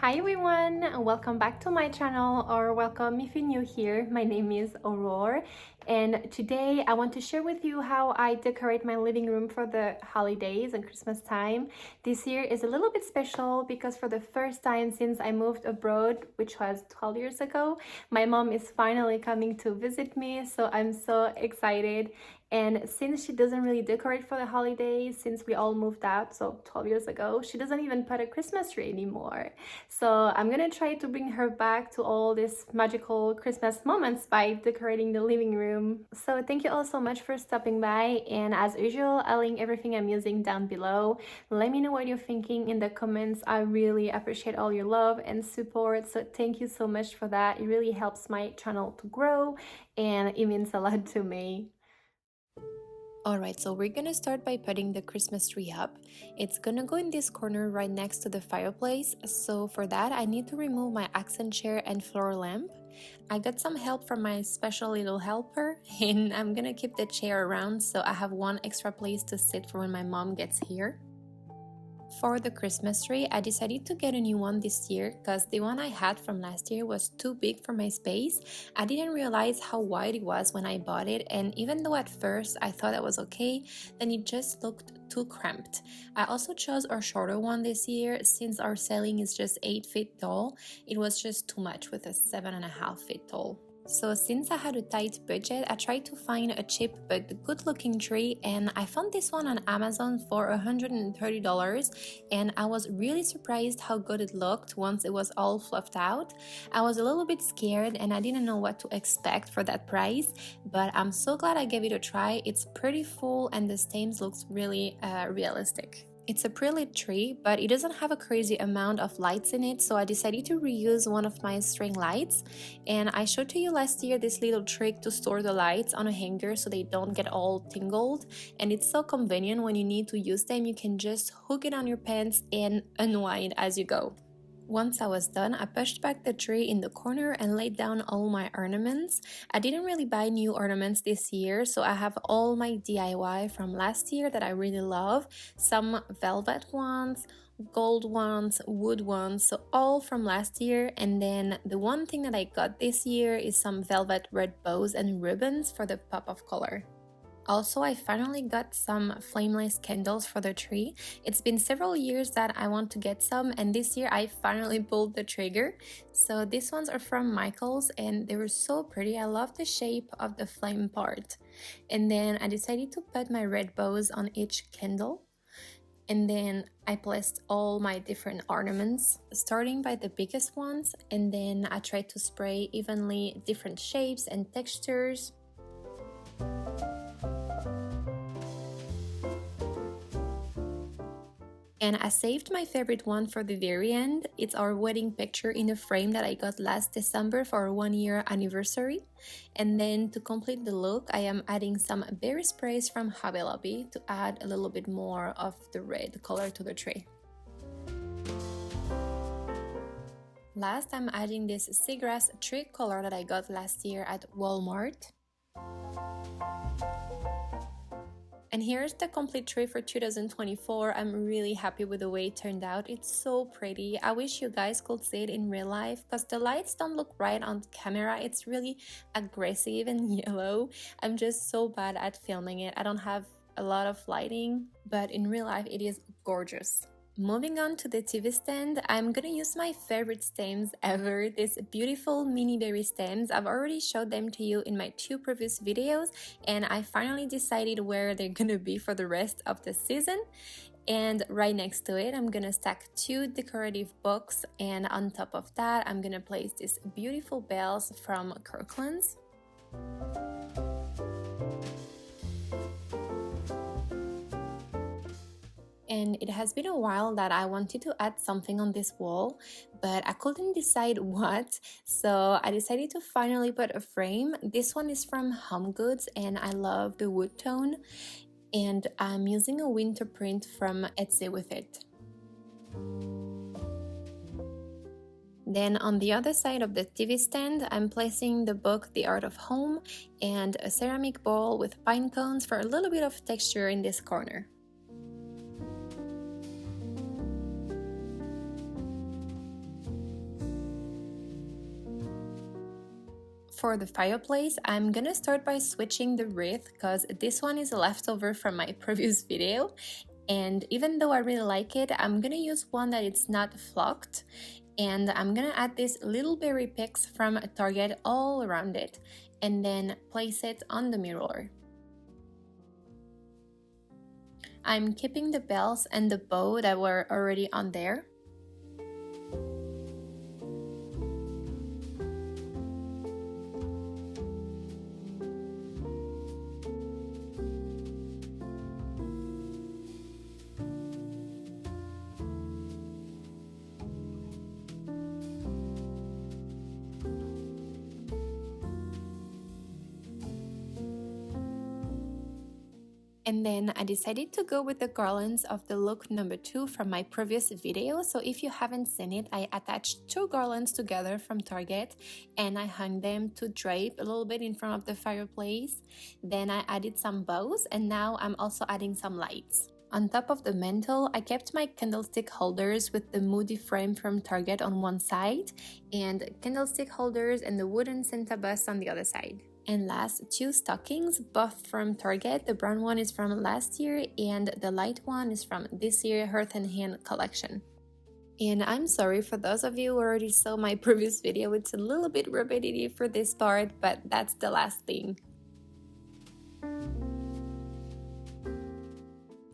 Hi everyone, welcome back to my channel, or welcome if you're new here. My name is Aurore, and today I want to share with you how I decorate my living room for the holidays and Christmas time. This year is a little bit special because for the first time since I moved abroad, which was 12 years ago, my mom is finally coming to visit me, so I'm so excited. And since she doesn't really decorate for the holidays, since we all moved out, so 12 years ago, she doesn't even put a Christmas tree anymore. So I'm gonna try to bring her back to all these magical Christmas moments by decorating the living room. So thank you all so much for stopping by, and as usual, I'll link everything I'm using down below. Let me know what you're thinking in the comments. I really appreciate all your love and support, so thank you so much for that. It really helps my channel to grow and it means a lot to me. Alright, so we're gonna start by putting the Christmas tree up. It's gonna go in this corner right next to the fireplace, so for that I need to remove my accent chair and floor lamp. I got some help from my special little helper, and I'm gonna keep the chair around so I have one extra place to sit for when my mom gets here. For the Christmas tree, I decided to get a new one this year because the one I had from last year was too big for my space. I didn't realize how wide it was when I bought it, and even though at first I thought it was okay, then it just looked too cramped. I also chose a shorter one this year since our ceiling is just 8 feet tall. It was just too much with a 7.5 feet tall. So since I had a tight budget, I tried to find a cheap but good looking tree, and I found this one on Amazon for $130, and I was really surprised how good it looked once it was all fluffed out. I was a little bit scared and I didn't know what to expect for that price, but I'm so glad I gave it a try. It's pretty full and the stems looks really realistic. It's a pre-lit tree, but it doesn't have a crazy amount of lights in it, so I decided to reuse one of my string lights. And I showed to you last year this little trick to store the lights on a hanger so they don't get all tingled. And it's so convenient when you need to use them, you can just hook it on your pants and unwind as you go. Once I was done, I pushed back the tree in the corner and laid down all my ornaments. I didn't really buy new ornaments this year, so I have all my DIY from last year that I really love. Some velvet ones, gold ones, wood ones, so all from last year. And then the one thing that I got this year is some velvet red bows and ribbons for the pop of color. Also, I finally got some flameless candles for the tree. It's been several years that I want to get some, and this year I finally pulled the trigger. So these ones are from Michael's and they were so pretty. I love the shape of the flame part. And then I decided to put my red bows on each candle. And then I placed all my different ornaments, starting by the biggest ones, and then I tried to spray evenly different shapes and textures. And I saved my favorite one for the very end. It's our wedding picture in a frame that I got last December for our 1-year anniversary. And then to complete the look, I am adding some berry sprays from Hobby Lobby to add a little bit more of the red color to the tree. Last, I'm adding this seagrass tree color that I got last year at Walmart. And here's the complete tree for 2024. I'm really happy with the way it turned out. It's so pretty. I wish you guys could see it in real life because the lights don't look right on camera. It's really aggressive and yellow. I'm just so bad at filming it. I don't have a lot of lighting, but in real life it is gorgeous. Moving on to the TV stand, I'm gonna use my favorite stems ever, these beautiful mini berry stems. I've already showed them to you in my 2 previous videos, and I finally decided where they're gonna be for the rest of the season. And right next to it, I'm gonna stack 2 decorative books, and on top of that, I'm gonna place these beautiful bells from Kirklands. And it has been a while that I wanted to add something on this wall, but I couldn't decide what, so I decided to finally put a frame. This one is from Homegoods and I love the wood tone, and I'm using a winter print from Etsy with it. Then on the other side of the TV stand, I'm placing the book The Art of Home and a ceramic bowl with pine cones for a little bit of texture in this corner. For the fireplace, I'm gonna start by switching the wreath because this one is a leftover from my previous video, and even though I really like it, I'm gonna use one that it's not flocked, and I'm gonna add these little berry picks from Target all around it and then place it on the mirror. I'm keeping the bells and the bow that were already on there. And then I decided to go with the garlands of the look number 2 from my previous video. So if you haven't seen it, I attached 2 garlands together from Target and I hung them to drape a little bit in front of the fireplace. Then I added some bows and now I'm also adding some lights. On top of the mantle, I kept my candlestick holders with the moody frame from Target on one side and candlestick holders and the wooden Santa bust on the other side. And last, 2 stockings, both from Target. The brown one is from last year and the light one is from this year Hearth and Hand collection. And I'm sorry for those of you who already saw my previous video, it's a little bit repetitive for this part, but that's the last thing.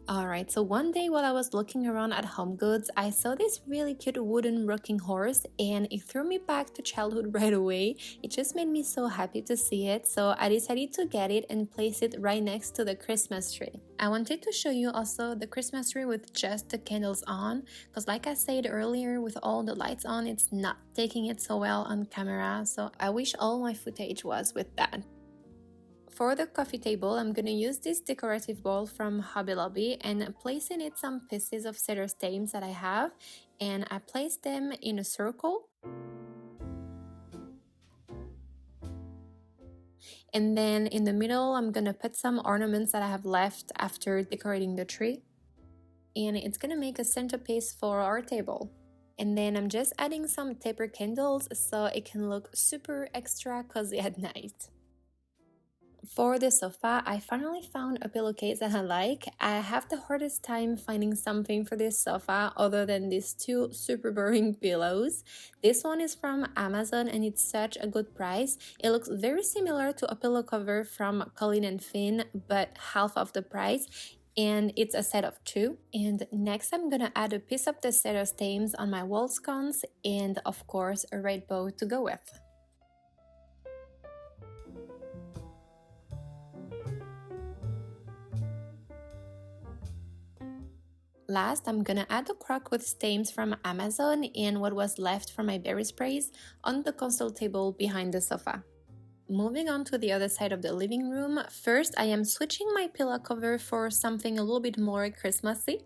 Alright, so one day while I was looking around at Homegoods, I saw this really cute wooden rocking horse and it threw me back to childhood right away. It just made me so happy to see it, so I decided to get it and place it right next to the Christmas tree. I wanted to show you also the Christmas tree with just the candles on, because like I said earlier, with all the lights on, it's not taking it so well on camera, so I wish all my footage was with that. For the coffee table, I'm gonna use this decorative bowl from Hobby Lobby and place in it some pieces of cedar stems that I have, and I place them in a circle. And then in the middle, I'm gonna put some ornaments that I have left after decorating the tree. And it's gonna make a centerpiece for our table. And then I'm just adding some taper candles so it can look super extra cozy at night. For the sofa, I finally found a pillowcase that I like. I have the hardest time finding something for this sofa other than these 2 super boring pillows. This one is from Amazon and it's such a good price. It looks very similar to a pillow cover from Colleen and Finn, but half of the price. And it's a set of 2. And next I'm gonna add a piece of the cedar stems on my wall sconce and of course a red bow to go with. Last, I'm gonna add a crock with stems from Amazon and what was left from my berry sprays on the console table behind the sofa. Moving on to the other side of the living room, first I am switching my pillow cover for something a little bit more Christmassy.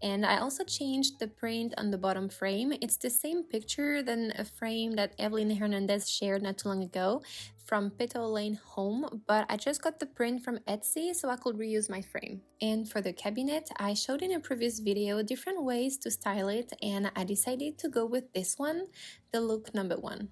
And I also changed the print on the bottom frame. It's the same picture than a frame that Evelyn Hernandez shared not too long ago from Petal Lane Home, but I just got the print from Etsy so I could reuse my frame. And for the cabinet, I showed in a previous video different ways to style it and I decided to go with this one, the look number 1.